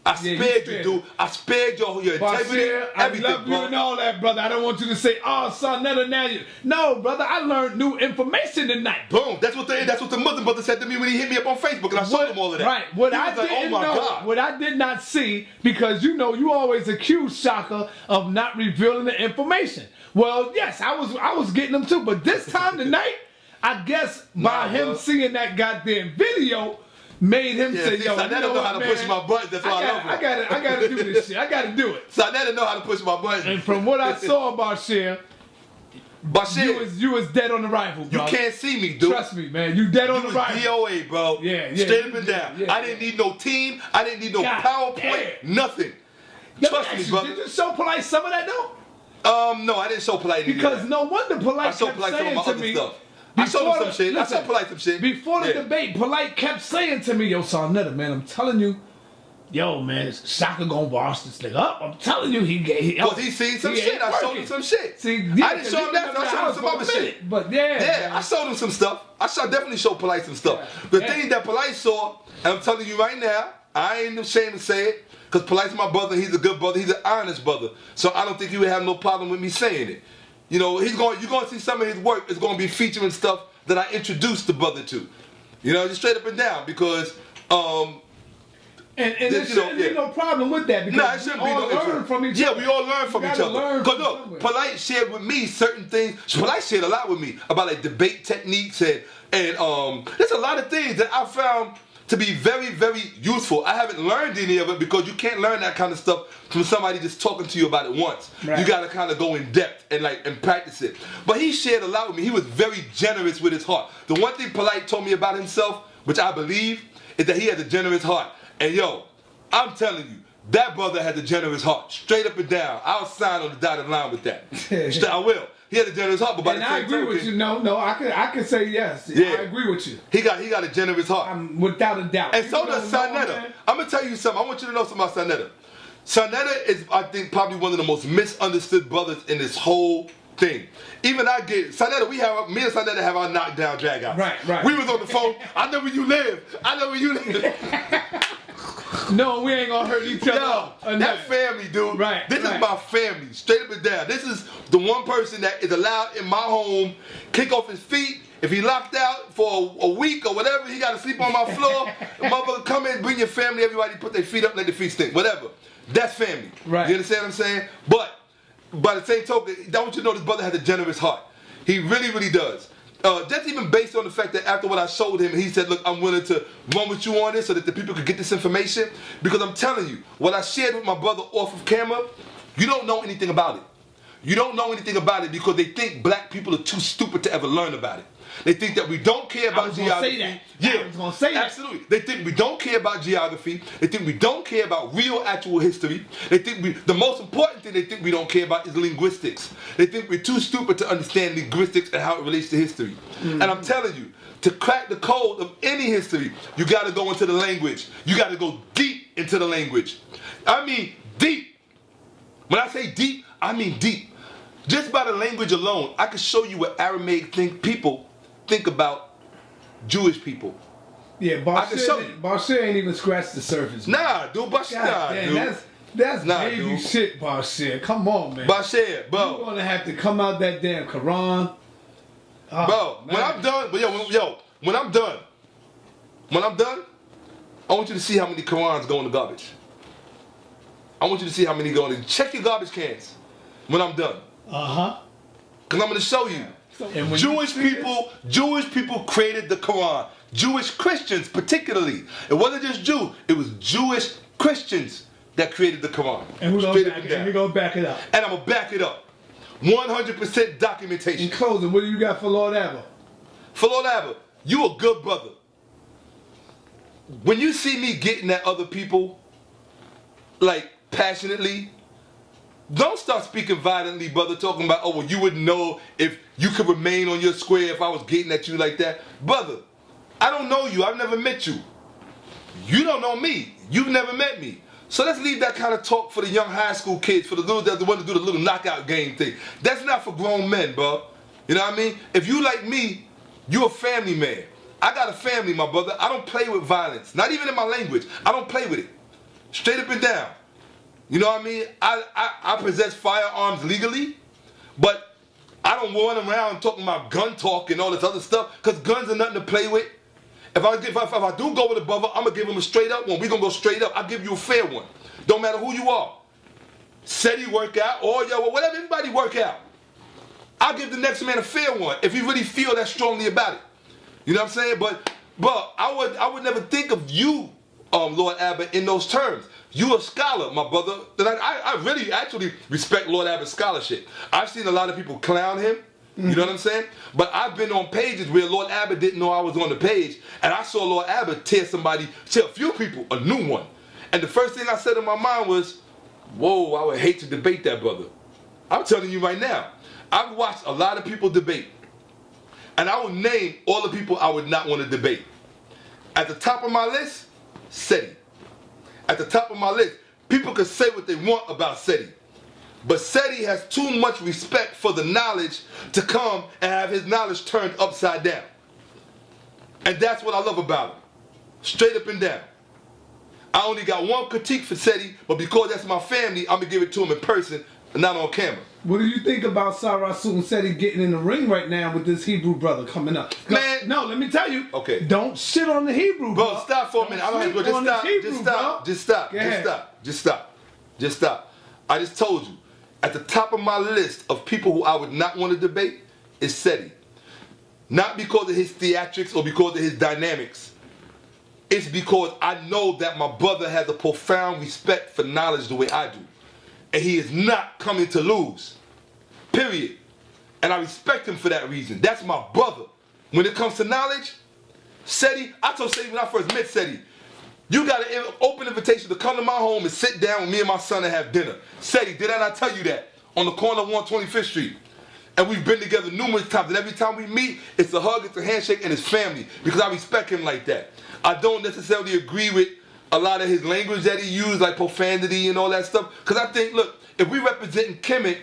I spared you, dude. I spared your integrity, Bashir, everything, I love you bro. and all that, brother. I don't want you to say, oh, son, now you. No, brother, I learned new information tonight. Boom. That's what the Muslim brother said to me when he hit me up on Facebook, and I showed him all of that. Right. What he I was like, didn't oh my know, God. what I did not see, because you know you always accuse Shakka of not revealing the information. Well, yes, I was getting them too, but this time tonight, I guess by him seeing that goddamn video made him say, yo, I never know how to push my buttons. That's why I love him. I gotta do this shit. I gotta do it. So I never know how to push my buttons. And from what I saw about Bashir, you was dead on the rifle, bro. You can't see me, dude. Trust me, man. You dead on the rifle. DOA, bro. Yeah. Straight up and down. Yeah. I didn't need no team. I didn't need no PowerPoint. Nothing. Trust me, brother. Did you show Polite some of that though? No, I didn't show Polite any Because of that. no wonder Polite I showed kept Polite some of saying my to other me. stuff. I showed him some shit. Listen, I showed Polite some shit. Before the debate, Polite kept saying to me, yo, Sarnetta, man, I'm telling you, yo, man, Shakka gonna boss this nigga up. I'm telling you, Because he seen some shit. I showed him some shit. See, I didn't show him that. I showed him some other shit. But I showed him some stuff. I definitely showed Polite some stuff. The thing that Polite saw, and I'm telling you right now, I ain't ashamed to say it, because Polite's my brother. He's a good brother. He's an honest brother. So I don't think he would have no problem with me saying it. You know, you're going to see some of his work is going to be featuring stuff that I introduced the brother to. You know, just straight up and down, because And there shouldn't be no problem with that, because it shouldn't we be all learn from each other. Yeah, we all learn from each other. Because look, Polite shared with me certain things. Polite shared a lot with me about like debate techniques and there's a lot of things that I found to be very, very useful. I haven't learned any of it because you can't learn that kind of stuff from somebody just talking to you about it once. Right. You gotta kind of go in depth and practice it. But he shared a lot with me. He was very generous with his heart. The one thing Polite told me about himself, which I believe, is that he has a generous heart. And yo, I'm telling you, that brother has a generous heart, straight up and down. I'll sign on the dotted line with that. I will. He has a generous heart, but by the same agree with you. No, I can say yes. Yeah. I agree with you. He got a generous heart. Without a doubt. And so does Sarnetta. I'm gonna tell you something. I want you to know something about Sarnetta. Sarnetta is, I think, probably one of the most misunderstood brothers in this whole thing. Even I get Sanetta, me and Sanetta have our knockdown drag out. Right. We was on the phone. I know where you live. No, we ain't gonna hurt each other. Yo, that family, dude. Right. This is my family, straight up and down. This is the one person that is allowed in my home, kick off his feet. If he locked out for a week or whatever, he got to sleep on my floor. The motherfucker come in, bring your family, everybody put their feet up, let their feet stink, whatever. That's family. Right. You understand what I'm saying? But by the same token, I want you to know this brother has a generous heart. He really, really does. Just even based on the fact that after what I showed him, he said, look, I'm willing to run with you on this so that the people could get this information. Because I'm telling you, what I shared with my brother off of camera, you don't know anything about it. You don't know anything about it because they think black people are too stupid to ever learn about it. They think that we don't care about geography. I was gonna say that. Absolutely. They think we don't care about geography. They think we don't care about real, actual history. They think the most important thing they think we don't care about is linguistics. They think we're too stupid to understand linguistics and how it relates to history. And I'm telling you, to crack the code of any history, you got to go into the language. You got to go deep into the language. I mean deep. When I say deep, I mean deep. Just by the language alone, I can show you what Aramaic people think about Jewish people. Yeah, Bashir ain't even scratched the surface. Nah, dude, Bashir, That's Navy shit, Bashir. Come on, man. Bashir, bro. You're gonna have to come out that damn Quran. Oh, bro, man. when I'm done, when I'm done, I want you to see how many Qurans go in the garbage. I want you to see how many go in. Check your garbage cans when I'm done. Because I'm going to show you. Jewish people created the Quran. Jewish Christians particularly. It wasn't just Jews. It was Jewish Christians that created the Quran. And we're going to back it up. And I'm going to back it up. 100% documentation. In closing, what do you got for Lord Abba? For Lord Abba, you a good brother. When you see me getting at other people, like passionately, don't start speaking violently, brother, talking about, oh, well, you wouldn't know if you could remain on your square if I was getting at you like that. Brother, I don't know you. I've never met you. You don't know me. You've never met me. So let's leave that kind of talk for the young high school kids, for the little that want to do the little knockout game thing. That's not for grown men, bro. You know what I mean? If you like me, you a family man. I got a family, my brother. I don't play with violence. Not even in my language. I don't play with it. Straight up and down. You know what I mean? I possess firearms legally, but I don't run around talking about gun talk and all this other stuff, because guns are nothing to play with. If I do go with a brother, I'm going to give him a straight up one. We're going to go straight up. I'll give you a fair one. Don't matter who you are. SETI work out, or whatever, everybody work out. I'll give the next man a fair one if you really feel that strongly about it. You know what I'm saying? But I would never think of you, Lord Abba, in those terms. You a scholar, my brother. I really actually respect Lord Abba's scholarship. I've seen a lot of people clown him. You know what I'm saying? But I've been on pages where Lord Abba didn't know I was on the page, and I saw Lord Abba tell a few people a new one. And the first thing I said in my mind was, whoa, I would hate to debate that brother. I'm telling you right now, I've watched a lot of people debate, and I will name all the people I would not want to debate. At the top of my list, SETI. At the top of my list, people can say what they want about SETI. But SETI has too much respect for the knowledge to come and have his knowledge turned upside down. And that's what I love about him. Straight up and down. I only got one critique for SETI, but because that's my family, I'm going to give it to him in person and not on camera. What do you think about Sarah and SETI getting in the ring right now with this Hebrew brother coming up? Man, no, let me tell you. Okay. Don't shit on the Hebrew, bro. Bro, stop for a minute. I don't have to go. Just stop. I just told you. At the top of my list of people who I would not want to debate is SETI. Not because of his theatrics or because of his dynamics. It's because I know that my brother has a profound respect for knowledge the way I do. And he is not coming to lose. Period. And I respect him for that reason. That's my brother. When it comes to knowledge, SETI, I told SETI when I first met SETI, you got an open invitation to come to my home and sit down with me and my son and have dinner. SETI, did I not tell you that? On the corner of 125th Street. And we've been together numerous times. And every time we meet, it's a hug, it's a handshake, and it's family. Because I respect him like that. I don't necessarily agree with a lot of his language that he used, like profanity and all that stuff. Because I think, look, if we representing Kemet,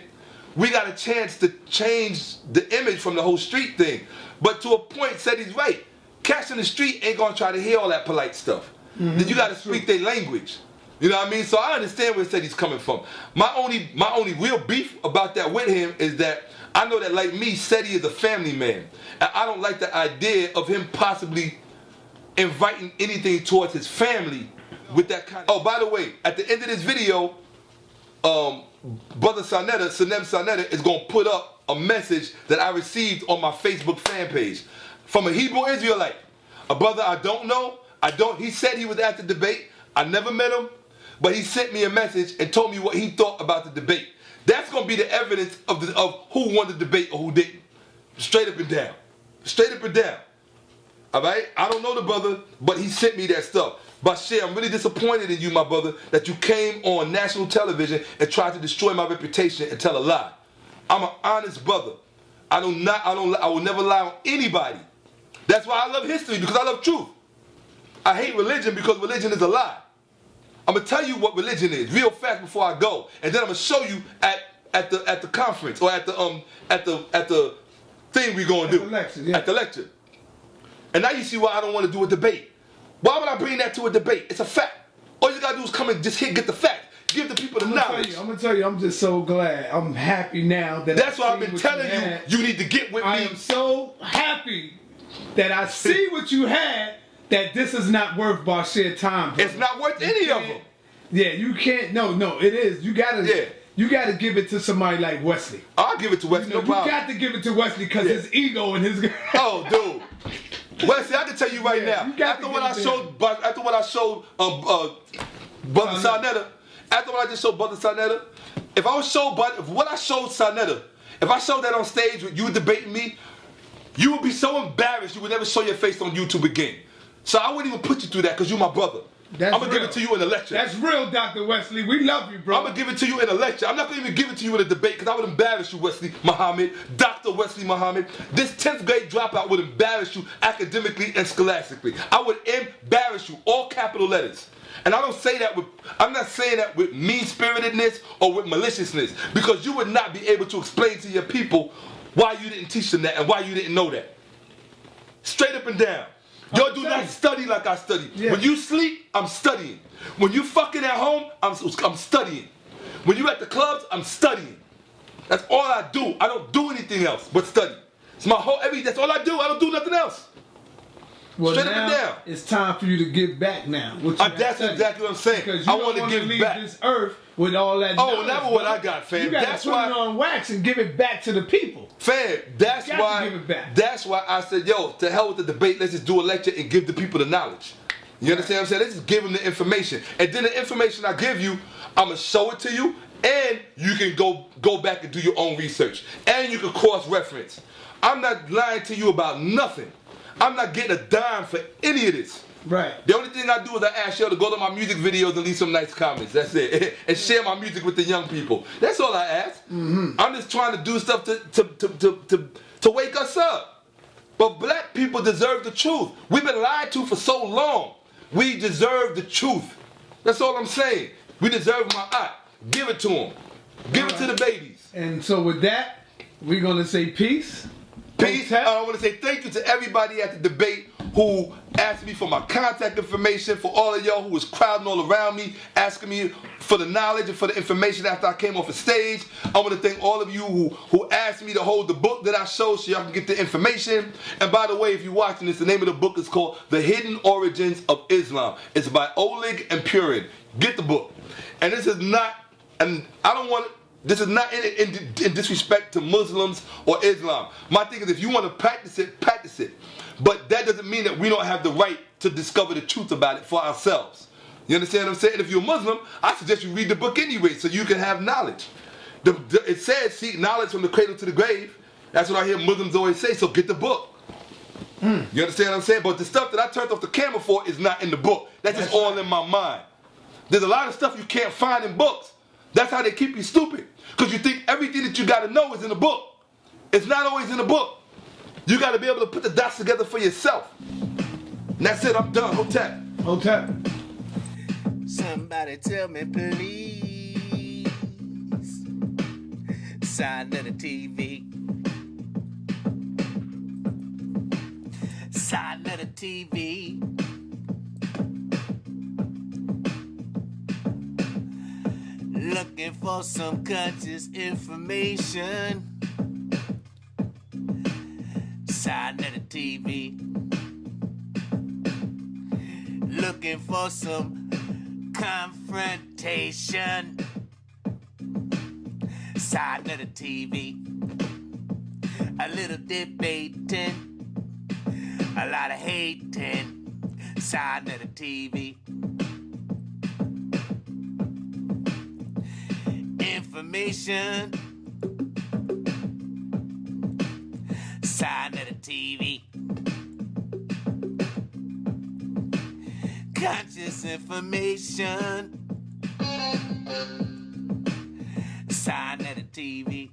we got a chance to change the image from the whole street thing. But to a point, said he's right. Cats in the street ain't gonna try to hear all that polite stuff. Then you gotta speak their language. You know what I mean? So I understand where said he's coming from. My only real beef about that with him is that I know that, like me, Seti is a family man. And I don't like the idea of him possibly inviting anything towards his family with that kind of... Oh, by the way, at the end of this video, Brother Sanem Sanetta is going to put up a message that I received on my Facebook fan page from a Hebrew Israelite. A brother I don't know. He said he was at the debate. I never met him, but he sent me a message and told me what he thought about the debate. That's going to be the evidence of who won the debate or who didn't. Straight up and down. Straight up and down. All right? I don't know the brother, but he sent me that stuff. Bashir, I'm really disappointed in you, my brother, that you came on national television and tried to destroy my reputation and tell a lie. I'm an honest brother. I will never lie on anybody. That's why I love history, because I love truth. I hate religion because religion is a lie. I'm gonna tell you what religion is real fast before I go, and then I'm gonna show you at the conference or at the thing we're gonna do at the lecture. And now you see why I don't want to do a debate. Why would I bring that to a debate? It's a fact. All you gotta do is come and just get the fact. Give the people the knowledge. I'm gonna tell you, I'm just so glad. I'm happy now that that's why I've been telling you. You need to get with me. I am so happy that I see what you had. That this is not worth Bashir time. Brother. It's not worth any of them. Yeah, you can't. No, it is. You gotta. Yeah. You gotta give it to somebody like Wesley. I'll give it to Wesley. No problem. You got to give it to Wesley because his ego and his. Oh, dude. Wesley, I can tell you right now. After what I showed Brother Sanetta, after what I just showed Brother Sanetta, if I showed Sanetta, if I showed that on stage with you debating me, you would be so embarrassed you would never show your face on YouTube again. So I wouldn't even put you through that because you're my brother. I'm going to give it to you in a lecture. That's real, Dr. Wesley. We love you, bro. I'm going to give it to you in a lecture. I'm not going to even give it to you in a debate because I would embarrass you, Wesley Muhammad, Dr. Wesley Muhammad. This 10th grade dropout would embarrass you academically and scholastically. I would embarrass you, all capital letters. And I don't say that I'm not saying that with mean-spiritedness or with maliciousness because you would not be able to explain to your people why you didn't teach them that and why you didn't know that. Straight up and down. Y'all do not study like I study. Yeah. When you sleep, I'm studying. When you fucking at home, I'm studying. When you at the clubs, I'm studying. That's all I do. I don't do anything else but study. It's my whole that's all I do. I don't do nothing else. Well, straight up and down. It's time for you to give back now. That's exactly what I'm saying. Because you don't want to leave this earth with all that knowledge. Oh, never what I got, fam. You got to put it on wax and give it back to the people. Fam, that's why I said, yo, to hell with the debate. Let's just do a lecture and give the people the knowledge. You understand what I'm saying? Let's just give them the information. And then the information I give you, I'm going to show it to you. And you can go back and do your own research. And you can cross-reference. I'm not lying to you about nothing. I'm not getting a dime for any of this. Right. The only thing I do is I ask y'all to go to my music videos and leave some nice comments. That's it. And share my music with the young people. That's all I ask. I'm just trying to do stuff to wake us up. But black people deserve the truth. We've been lied to for so long. We deserve the truth. That's all I'm saying. We deserve my art. Give it to them. Give it to the babies. And so with that, we're going to say peace. Peace. I want to say thank you to everybody at the debate who asked me for my contact information, for all of y'all who was crowding all around me, asking me for the knowledge and for the information after I came off the stage. I want to thank all of you who asked me to hold the book that I showed so y'all can get the information. And by the way, if you're watching this, the name of the book is called The Hidden Origins of Islam. It's by Oleg and Purin. Get the book. And this is not, and I don't want this is not in disrespect to Muslims or Islam. My thing is, if you want to practice it, practice it. But that doesn't mean that we don't have the right to discover the truth about it for ourselves. You understand what I'm saying? If you're a Muslim, I suggest you read the book anyway so you can have knowledge. It says, seek knowledge from the cradle to the grave. That's what I hear Muslims always say, so get the book. You understand what I'm saying? But the stuff that I turned off the camera for is not in the book. That's just all in my mind. There's a lot of stuff you can't find in books. That's how they keep you stupid. Because you think everything that you got to know is in a book. It's not always in a book. You got to be able to put the dots together for yourself. And that's it. I'm done. Hotep. Hotep. Somebody tell me, please. Side of the TV. Side of the TV. Looking for some conscious information. Side of the TV. Looking for some confrontation. Side of the TV. A little debating. A lot of hating. Side of the TV. Information. Side of the TV. Conscious information. Side of the TV.